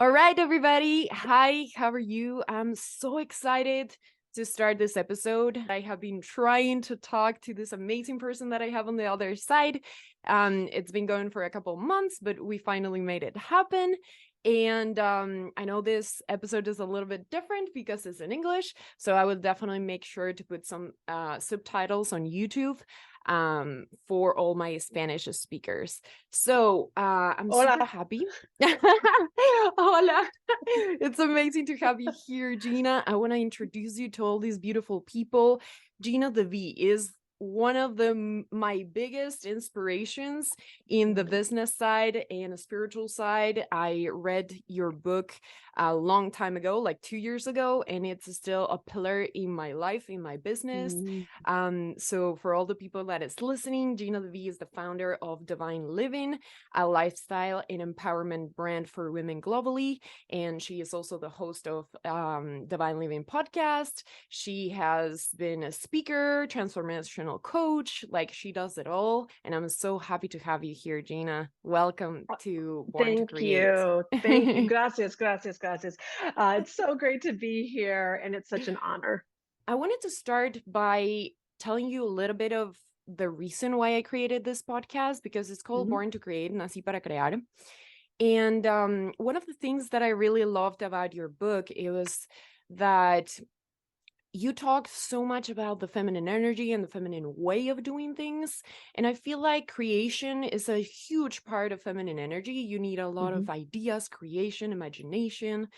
All right, everybody. Hi, how are you? I'm so excited to start this episode. I have been trying to talk to this amazing person that I have on the other side. It's been going for a couple months, but we finally made it happen. And I know this episode is a little bit different because it's in English, so I will definitely make sure to put some subtitles on YouTube for all my Spanish speakers. So I'm super Hola. happy. Hola. It's amazing to have you here, Gina. I want to introduce you to all these beautiful people. Gina DeVee is one of my biggest inspirations in the business side and the spiritual side. I read your book a long time ago, like 2 years ago, and it's still a pillar in my life, in my business. Mm. So for all the people that is listening, Gina DeVee is the founder of Divine Living, a lifestyle and empowerment brand for women globally. And she is also the host of Divine Living podcast. She has been a speaker, transformational coach, like she does it all. And I'm so happy to have you here, Gina. Welcome to Born to Thank Create. you. Thank you. Gracias, gracias, gracias. It's so great to be here, and it's such an honor. I wanted to start by telling you a little bit of the reason why I created this podcast, because it's called Mhm. Born to Create, Nací para Crear. And one of the things that I really loved about your book, it was that you talked so much about the feminine energy and the feminine way of doing things. And I feel like creation is a huge part of feminine energy. You need a lot Mhm. of ideas, creation, imagination,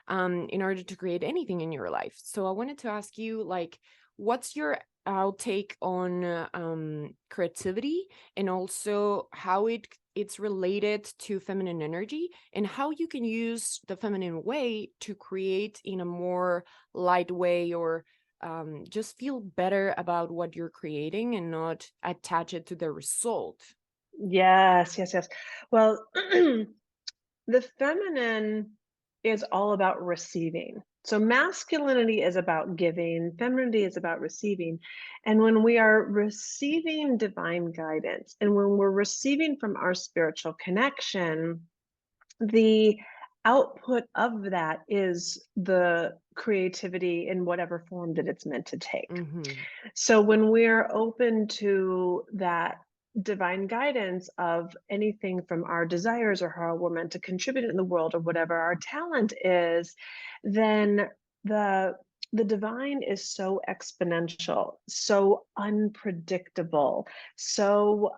in order to create anything in your life. So I wanted to ask you, like, what's your outtake on creativity, and also how it's related to feminine energy, and how you can use the feminine way to create in a more light way, or just feel better about what you're creating and not attach it to the result. Yes, yes, yes. Well, the feminine is all about receiving. So masculinity is about giving, femininity is about receiving. And when we are receiving divine guidance and when we're receiving from our spiritual connection, the output of that is the creativity in whatever form that it's meant to take. Mm-hmm. So when we're open to that divine guidance of anything from our desires or how we're meant to contribute in the world or whatever our talent is, then the the divine is so exponential, so unpredictable, so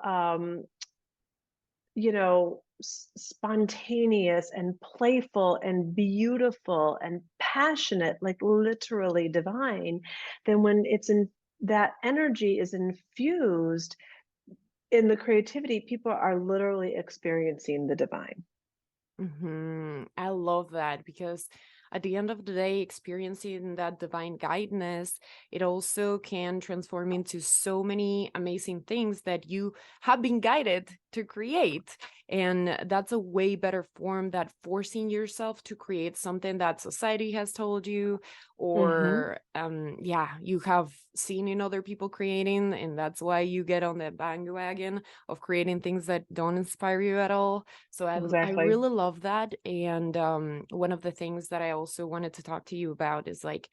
spontaneous and playful and beautiful and passionate, like literally divine, then when it's in that energy is infused in the creativity, people are literally experiencing the divine. I love that, because at the end of the day, experiencing that divine guidance, it also can transform into so many amazing things that you have been guided to create. And that's a way better form than forcing yourself to create something that society has told you, Hmm. or you have seen in other people creating, and that's why you get on the bandwagon of creating things that don't inspire you at all. So I Exactly. really love that. And one of the things that I also wanted to talk to you about is, like,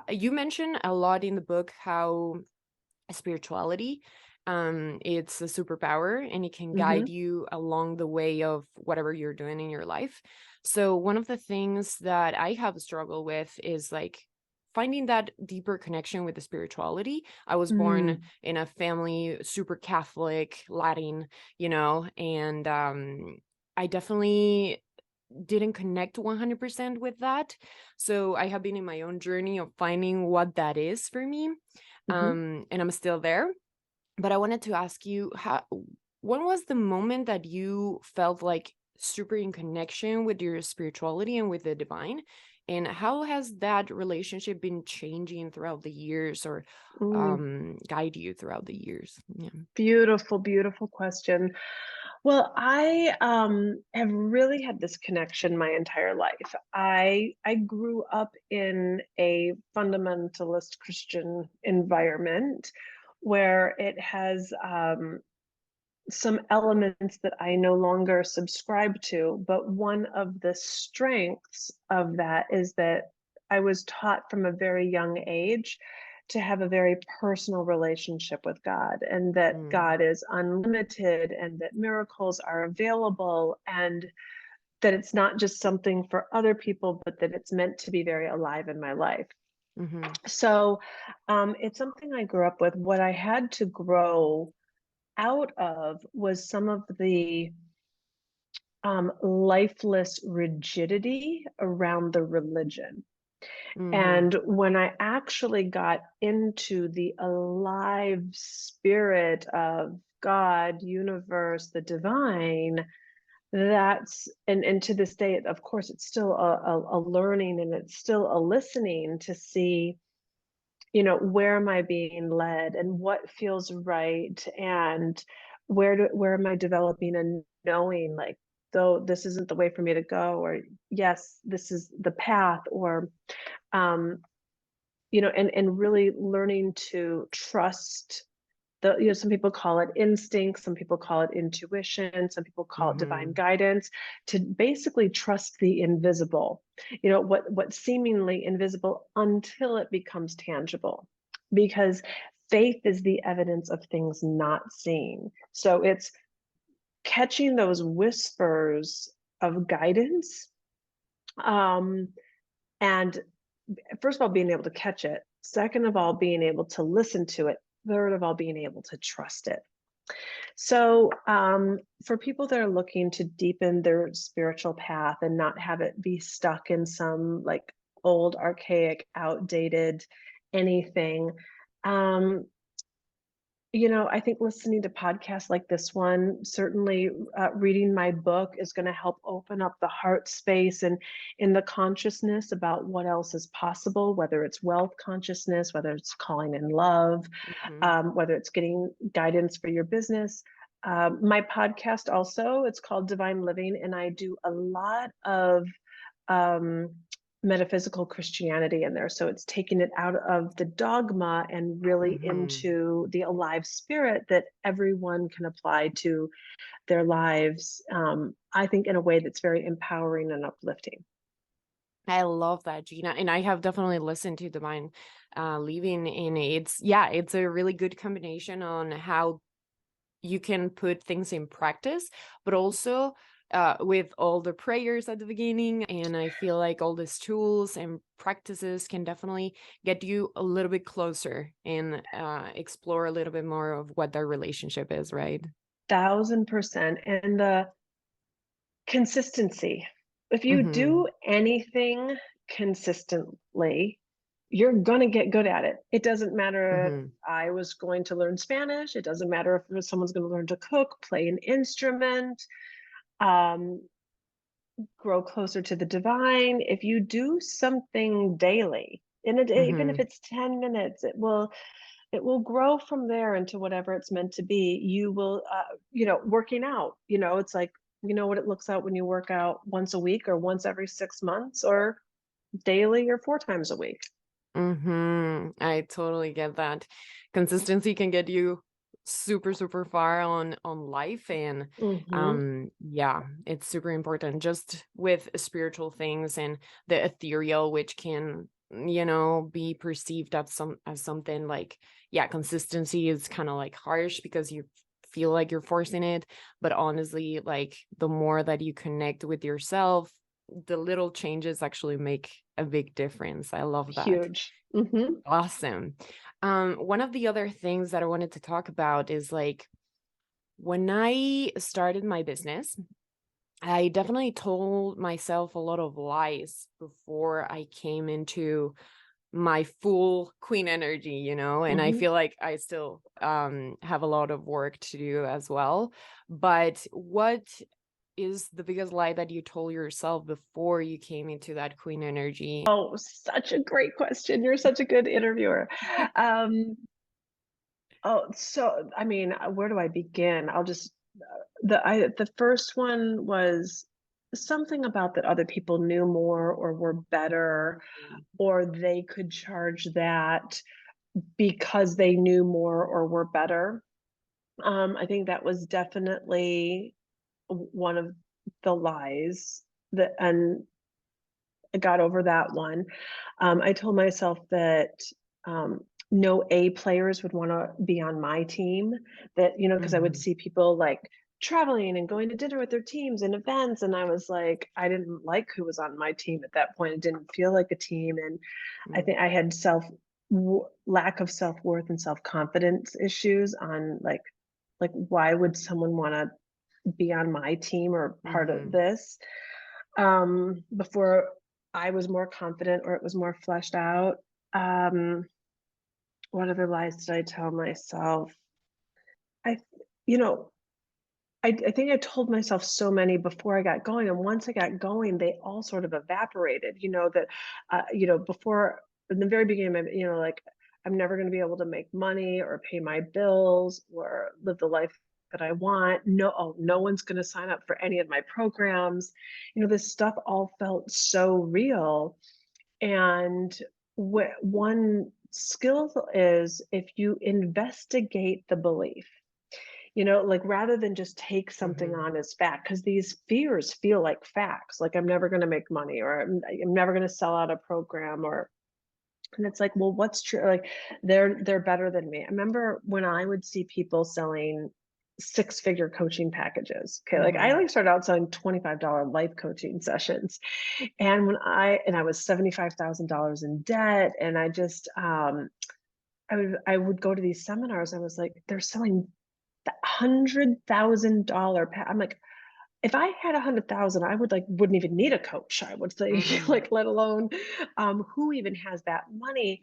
you mentioned a lot in the book how spirituality, it's a superpower and it can guide Hmm. you along the way of whatever you're doing in your life. So one of the things that I have struggled with is, like, finding that deeper connection with the spirituality. I was born Mm. in a family super Catholic, Latin, and I definitely didn't connect 100% with that. So I have been in my own journey of finding what that is for me. Hmm. And I'm still there. But I wanted to ask you, when was the moment that you felt like super in connection with your spirituality and with the divine? And how has that relationship been changing throughout the years, or Mm. guide you throughout the years? Yeah. Beautiful, beautiful question. Well, I have really had this connection my entire life. I grew up in a fundamentalist Christian environment where it has some elements that I no longer subscribe to. But one of the strengths of that is that I was taught from a very young age to have a very personal relationship with God, and that Mm, God is unlimited, and that miracles are available, and that it's not just something for other people, but that it's meant to be very alive in my life. mm-hmm, So it's something I grew up with. What I had to grow out of was some of the lifeless rigidity around the religion. mm-hmm, And when I actually got into the alive spirit of God, universe, the divine, that's and to this day, of course, it's still a learning, and it's still a listening to see, where am I being led and what feels right, and where am I developing and knowing, like, though this isn't the way for me to go, or yes, this is the path, or um and really learning to trust some people call it instinct, some people call it intuition, some people call it divine mm-hmm. guidance, to basically trust the invisible, what seemingly invisible, until it becomes tangible, because faith is the evidence of things not seen. So it's catching those whispers of guidance, um, and first of all, being able to catch it. Second of all, being able to listen to it. Third of all, being able to trust it. So, for people that are looking to deepen their spiritual path and not have it be stuck in some like old, archaic, outdated anything, um, I think listening to podcasts like this one, certainly reading my book is going to help open up the heart space and in the consciousness about what else is possible, whether it's wealth consciousness, whether it's calling in love, Mm-hmm. whether it's getting guidance for your business. My podcast also, it's called Divine Living, and I do a lot of um, metaphysical Christianity in there. So it's taking it out of the dogma and really Mm-hmm. into the alive spirit that everyone can apply to their lives. I think in a way that's very empowering and uplifting. I love that, Gina. And I have definitely listened to Divine Living, and it's a really good combination on how you can put things in practice, but also with all the prayers at the beginning. And I feel like all these tools and practices can definitely get you a little bit closer and explore a little bit more of what their relationship is, right? 1000%. And the consistency. If you Mm-hmm. do anything consistently, you're going to get good at it. It doesn't matter if Mm-hmm. I was going to learn Spanish. It doesn't matter if someone's going to learn to cook, play an instrument, um, grow closer to the divine. If you do something daily, in a day, even if Mm-hmm. it's 10 minutes, it will grow from there into whatever it's meant to be. You will, working out, it's like, what it looks out when you work out once a week or once every 6 months or daily or 4 times a week. Mm-hmm. I totally get that. Consistency can get you super, super far on life. And Hmm. yeah, it's super important just with spiritual things and the ethereal, which can, be perceived as something like, yeah, consistency is kind of like harsh because you feel like you're forcing it. But honestly, like the more that you connect with yourself, the little changes actually make a big difference. I love that. Huge. Hmm. Awesome. One of the other things that I wanted to talk about is like when I started my business, I definitely told myself a lot of lies before I came into my full queen energy, and I Hmm. feel like I still have a lot of work to do as well. But what is the biggest lie that you told yourself before you came into that queen energy? Oh, such a great question. You're such a good interviewer. Um, oh, so I mean, where do I begin? I'll just the first one was something about that other people knew more or were better, or they could charge that because they knew more or were better. I think that was definitely one of the lies that, and I got over that one. I told myself that um, no A players would want to be on my team. That, you know, because I would Mhm. see people like traveling and going to dinner with their teams and events, and I was like, I didn't like who was on my team at that point. It didn't feel like a team, and I Mm. think I had lack of self worth and self confidence issues on like why would someone want to be on my team or part of Mhm. this before I was more confident or it was more fleshed out. Um, what other lies did I tell myself? I, you know, I think I told myself so many before I got going, and once I got going, they all sort of evaporated. Before in the very beginning, like I'm never going to be able to make money or pay my bills or live the life that I want. No one's going to sign up for any of my programs. This stuff all felt so real. And one skill is if you investigate the belief, like rather than just take something Mhm. on as fact, because these fears feel like facts, like I'm never going to make money or I'm never going to sell out a program and it's like, well, what's true? Like they're better than me. I remember when I would see people selling six-figure coaching packages. Okay. Like I Mhm. started out selling $25 life coaching sessions. And I was $75,000 in debt. And I just I would go to these seminars. I was like, they're selling $100,000. I'm like, if I had 100,000, I wouldn't even need a coach. I would say, Mhm. like, let alone who even has that money.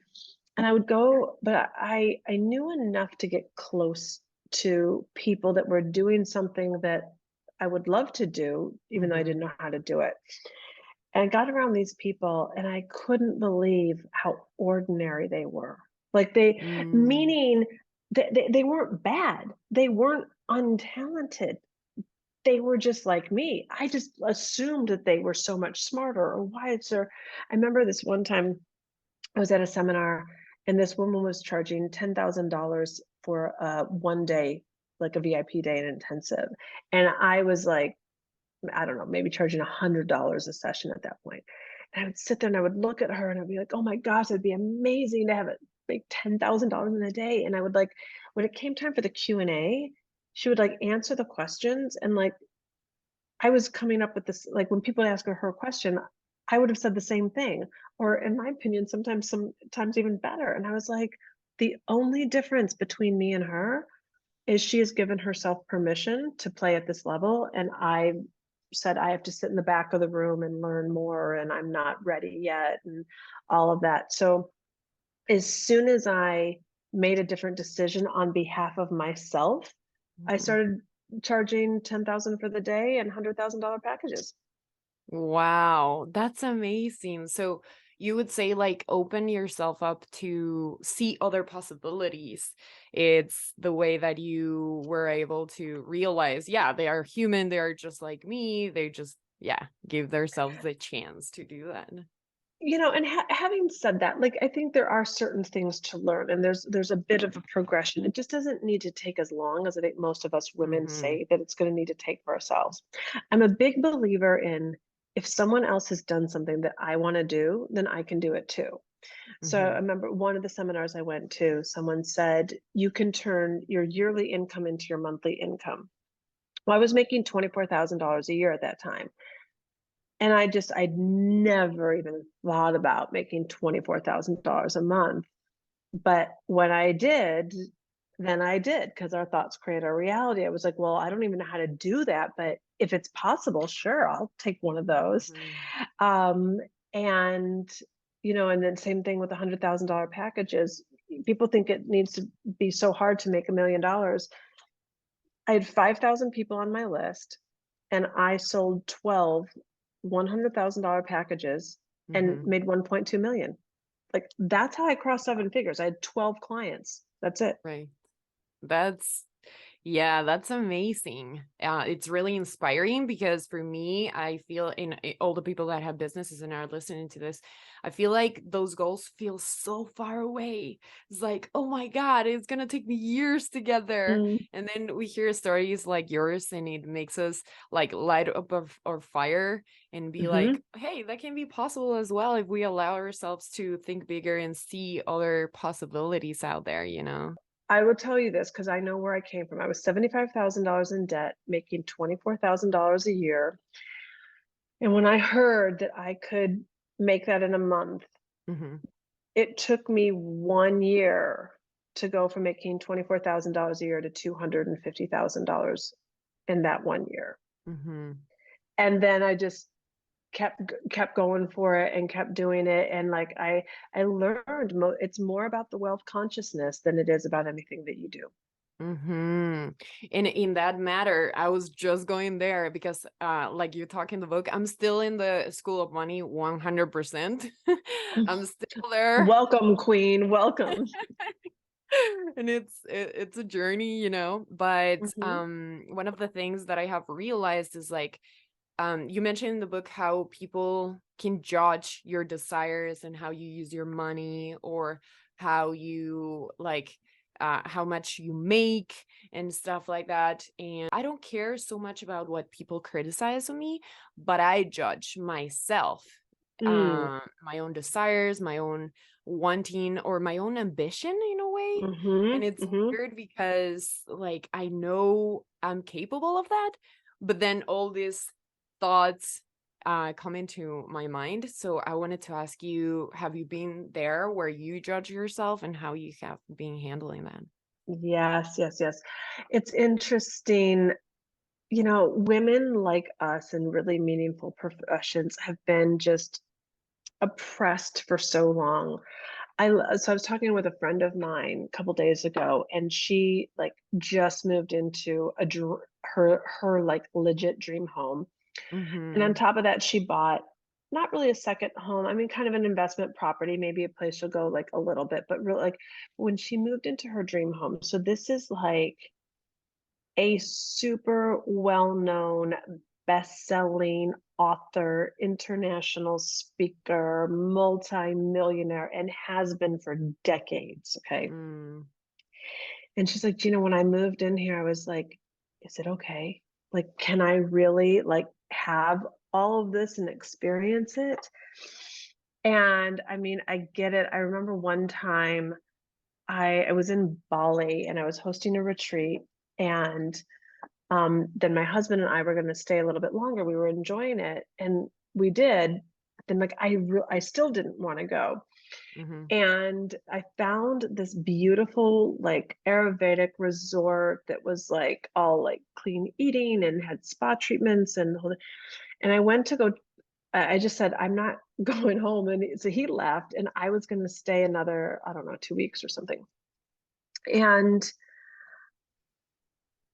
And I would go, but I knew enough to get close to people that were doing something that I would love to do, even though I Mhm. didn't know how to do it. And I got around these people and I couldn't believe how ordinary they were. Like Mm. meaning they weren't bad. They weren't untalented. They were just like me. I just assumed that they were so much smarter or wiser. I remember this one time I was at a seminar and this woman was charging $10,000 for a 1 day, like a VIP day and intensive. And I was like, I don't know, maybe charging $100 a session at that point. And I would sit there and I would look at her and I'd be like, oh my gosh, it'd be amazing to have it make $10,000 in a day. And I would like, when it came time for the Q&A, she would like answer the questions and like I was coming up with this, like when people ask her a question, I would have said the same thing, or in my opinion, sometimes even better. And I was like, the only difference between me and her is she has given herself permission to play at this level. And I said, I have to sit in the back of the room and learn more, and I'm not ready yet, and all of that. So as soon as I made a different decision on behalf of myself, I Mhm. started charging 10,000 for the day and $100,000 packages. Wow, that's amazing. So you would say like open yourself up to see other possibilities. It's the way that you were able to realize, yeah, they are human, they are just like me. They just, yeah, give themselves the chance to do that. And having said that, like I think there are certain things to learn, and there's a bit of a progression. It just doesn't need to take as long as I think most of us women Mm-hmm. say that it's going to need to take for ourselves. I'm a big believer in if someone else has done something that I want to do, then I can do it too. So I Mm-hmm. remember one of the seminars I went to, someone said, you can turn your yearly income into your monthly income. Well, I was making $24,000 a year at that time. And I'd never even thought about making $24,000 a month. But when I did, then I did because our thoughts create our reality. I was like, well, I don't even know how to do that. But if it's possible, sure, I'll take one of those. Mm-hmm. Um, and and then same thing with $100,000 packages. People think it needs to be so hard to make $1 million. I had 5,000 people on my list, and I sold 12 $100,000 packages and Mm-hmm. made 1.2 million. Like that's how I crossed seven figures. I had 12 clients. That's it. Right. That's Yeah, that's amazing. It's really inspiring because for me, I feel all the people that have businesses and are listening to this, I feel like those goals feel so far away. It's like, oh my God, it's gonna take me years to get there. Mm, And then we hear stories like yours, and it makes us like light up our fire and be like, mhm. hey, that can be possible as well if we allow ourselves to think bigger and see other possibilities out there, you know? I will tell you this because I know where I came from. I was $75,000 in debt, making $24,000 a year. And when I heard that I could make that in a month, Hmm. it took me 1 year to go from making $24,000 a year to $250,000 in that 1 year. Hmm. And then I just kept going for it and kept doing it. And like I learned it's more about the wealth consciousness than it is about anything that you do. Mm-hmm. In that matter, I was just going there because like you talk in the book, I'm still in the school of money 100%. I'm still there. Welcome, queen. Welcome. And it's a journey, you know, but Hmm. one of the things that I have realized is like you mentioned in the book how people can judge your desires and how you use your money, or how you like how much you make and stuff like that. And I don't care so much about what people criticize of me, but I judge myself, Mm. my own desires, my own wanting, or my own ambition in a way. And Hmm. it's Hmm. weird because like I know I'm capable of that, but then all these thoughts come into my mind. So I wanted to ask you, have you been there where you judge yourself, and how you have been handling that? Yes, yes, yes. It's interesting. Women like us in really meaningful professions have been just oppressed for so long. So I was talking with a friend of mine a couple days ago, and she like just moved into her like legit dream home. And on Mm-hmm. top of that, she bought not really a second home. I mean, kind of an investment property, maybe a place she'll go like a little bit, but really like when she moved into her dream home. So this is like a super well-known best-selling author, international speaker, multi-millionaire, and has been for decades. Okay. Mm. And she's like, Gina, when I moved in here, I was like, is it okay? Like, can I really like have all of this and experience it? And I mean, I get it. I remember one time I was in Bali and I was hosting a retreat, and then my husband and I were going to stay a little bit longer. We were enjoying it, and we did. Then like I still didn't want to go. Mm-hmm. And I found this beautiful like Ayurvedic resort that was like all like clean eating and had spa treatments and I went to go. I just said I'm not going home, and so he left, and I was going to stay another, I don't know, 2 weeks or something. And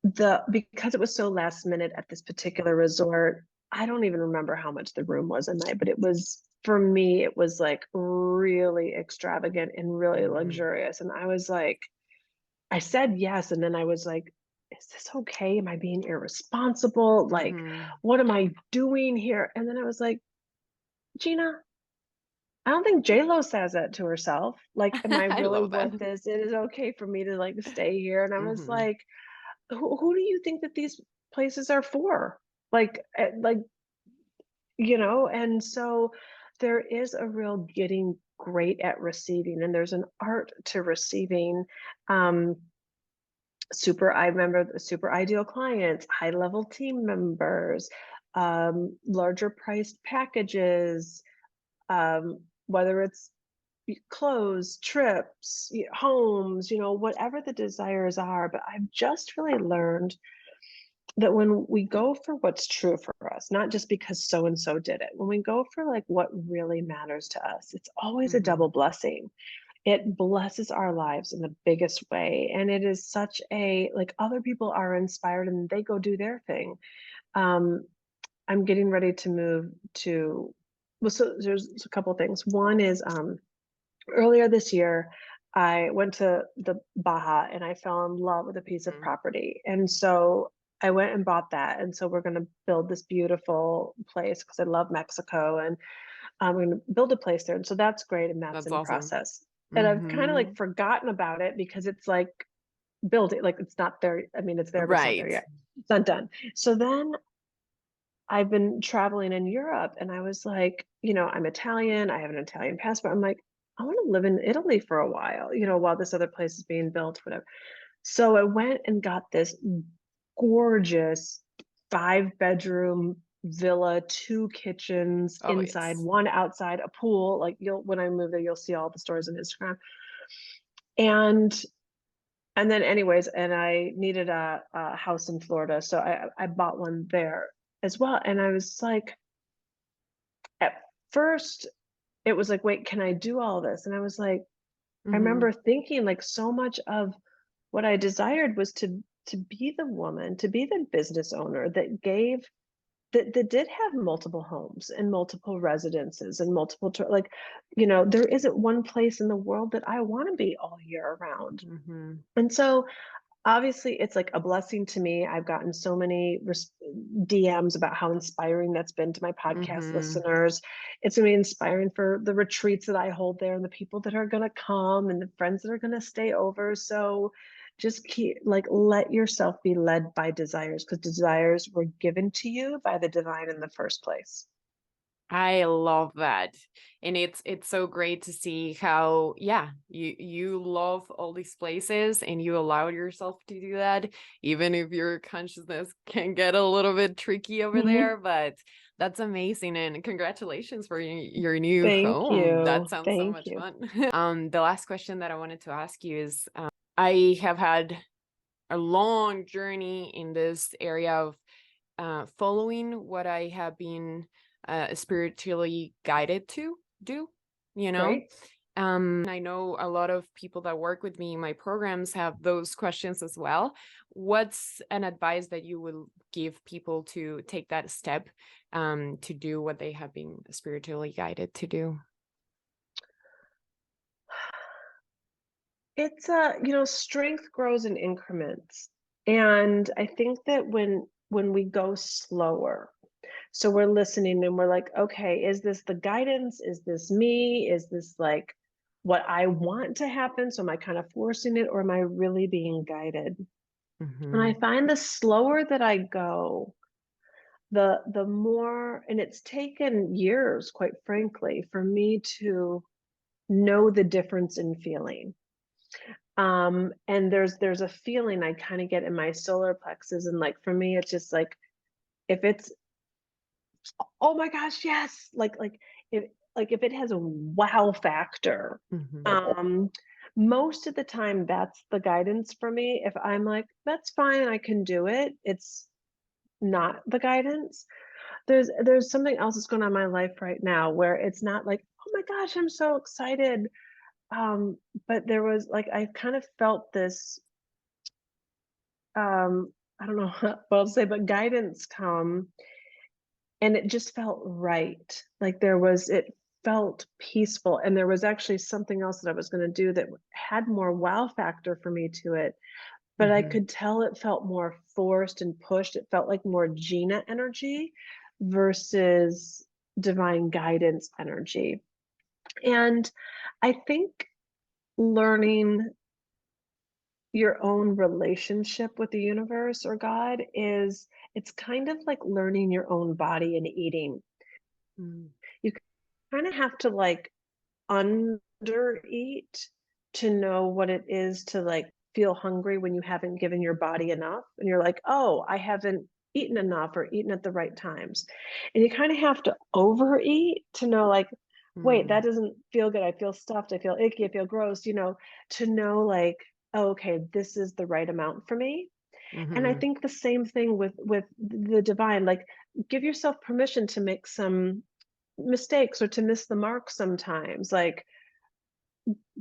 the because it was so last minute at this particular resort, I don't even remember how much the room was a night, but it was, for me, it was like really extravagant and really Mm-hmm. luxurious. And I was like, I said yes. And then I was like, is this okay? Am I being irresponsible? Like, Mm-hmm. what am I doing here? And then I was like, Gina, I don't think J-Lo says that to herself. Like, am I I really love that. worth this? It is okay for me to like stay here. And I was Mm-hmm. like, who do you think that these places are for? Like, and so there is a real getting great at receiving, and there's an art to receiving. Um, I remember the super ideal clients, high level team members, larger priced packages, whether it's clothes, trips, homes, whatever the desires are. But I've just really learned that when we go for what's true for us, not just because so and so did it, when we go for like what really matters to us, it's always a Mm-hmm. double blessing. It blesses our lives in the biggest way. And it is such a like other people are inspired and they go do their thing. Um, I'm getting ready to move to, well, so there's a couple things. One is earlier this year, I went to the Baja and I fell in love with a piece of Mhm. property. And so I went and bought that. And so we're going to build this beautiful place because I love Mexico, and we're going to build a place there. And so that's great. And that's That's in awesome. process. And I've kind of like Mhm. forgotten about it because it's like build it, like it's not there. I mean, it's there, but it's not there Right. yet. It's not done. So then I've been traveling in Europe and I was like, I'm Italian, I have an Italian passport. I'm like, I want to live in Italy for a while, while this other place is being built, whatever. So I went and got this gorgeous 5-bedroom villa, 2 kitchens Oh, inside, yes. 1 outside, a pool. Like when I move there, you'll see all the stories on Instagram. And and then anyways, and I needed a house in Florida, so I bought one there as well. And I was like, at first, it was like, wait, can I do all this? And I was like, I Mhm. remember thinking like so much of what I desired was to be the woman, to be the business owner that gave that did have multiple homes and multiple residences and multiple like, there isn't one place in the world that I want to be all year round. Mhm. And so obviously it's like a blessing to me. I've gotten so many DMs about how inspiring that's been to my podcast Mhm. listeners. It's going to be inspiring for the retreats that I hold there and the people that are going to come and the friends that are going to stay over. So just keep like let yourself be led by desires, because desires were given to you by the divine in the first place. I love that. And it's so great to see how, yeah, you love all these places and you allowed yourself to do that, even if your consciousness can get a little bit tricky over Mhm. there, but that's amazing and congratulations for your new Thank home. That you. sounds so Thank much you. fun. The last question that I wanted to ask you is, I have had a long journey in this area of following what I have been spiritually guided to do, you know? Great. I know a lot of people that work with me in my programs have those questions as well. What's an advice that you will give people to take that step to do what they have been spiritually guided to do? It's strength grows in increments. And I think that when we go slower, so we're listening and we're like, okay, is this the guidance? Is this me? Is this like what I want to happen? So am I kind of forcing it, or am I really being guided? And I Mm-hmm. find the slower that I go, the more, and it's taken years, quite frankly, for me to know the difference in feeling. And there's a feeling I kind of get in my solar plexus, and like for me, it's just like if it's, oh my gosh, yes, if it has a wow factor, Mm-hmm. um, most of the time that's the guidance for me. If I'm like, that's fine, I can do it, it's not the guidance. There's something else that's going on in my life right now where it's not like, oh my gosh, I'm so excited. But there was like I kind of felt this I don't know what to say, but guidance come, and it just felt right. Like it felt peaceful. And there was actually something else that I was going to do that had more wow factor for me to it. But I Mm-hmm. could tell it felt more forced and pushed. It felt like more Gina energy versus divine guidance energy. And I think learning your own relationship with the universe or God is it's kind of like learning your own body and eating. You kind of have to like under eat to know what it is to like feel hungry when you haven't given your body enough and you're like, oh, I haven't eaten enough or eaten at the right times. And you kind of have to overeat to know like, wait, Mm-hmm. that doesn't feel good, I feel stuffed, I feel icky, I feel gross, to know like, oh, okay, this is the right amount for me. And I Mm-hmm. think the same thing with the divine, like give yourself permission to make some mistakes or to miss the mark sometimes. Like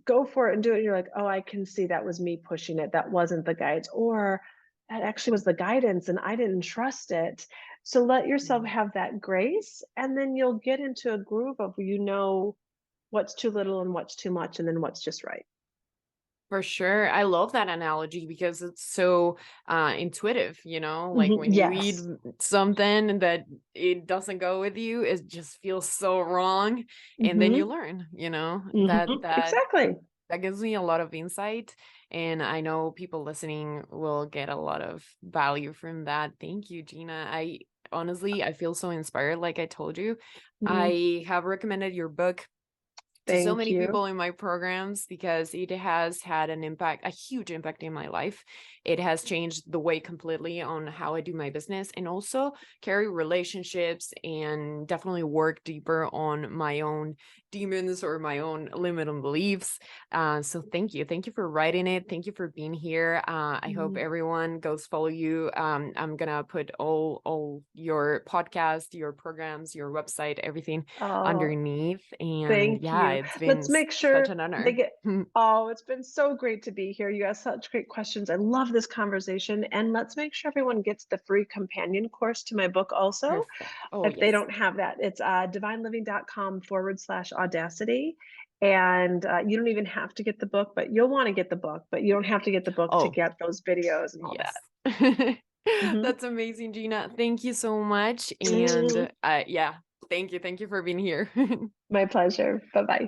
go for it and do it. And you're like, oh, I can see that was me pushing it. That wasn't the guides, or that actually was the guidance and I didn't trust it. So let yourself have that grace, and then you'll get into a groove of what's too little and what's too much, and then what's just right. For sure. I love that analogy because it's so intuitive, like when you read Yes. something that it doesn't go with you, it just feels so wrong. And then you Hmm. learn, that Hmm. Exactly. that gives me a lot of insight. And I know people listening will get a lot of value from that. Thank you, Gina. I feel so inspired, like I told you. Mm, I have recommended your book to so thank many you. people in my programs because it has had an impact, a huge impact in my life. It has changed the way completely on how I do my business and also carry relationships and definitely work deeper on my own demons or my own limiting beliefs. So thank you. Thank you for writing it. Thank you for being here. I hope Mm. everyone goes follow you. I'm going to put all your podcast, your programs, your website, everything Oh, underneath. And thank yeah, you. it's been Let's make such sure an they honor. get. Oh, it's been so great to be here. You asked such great questions. I love this conversation. And let's make sure everyone gets the free companion course to my book also. Perfect. Oh, If they yes. don't have that, it's divineliving.com/audacity. And you don't even have to get the book, but you'll want to get the book, but you don't have to get the book to Oh, get those videos and all that. yes. Mhm. That's amazing, Gina. Thank you so much. Mm, And yeah, thank you. Thank you for being here. my pleasure. Bye bye.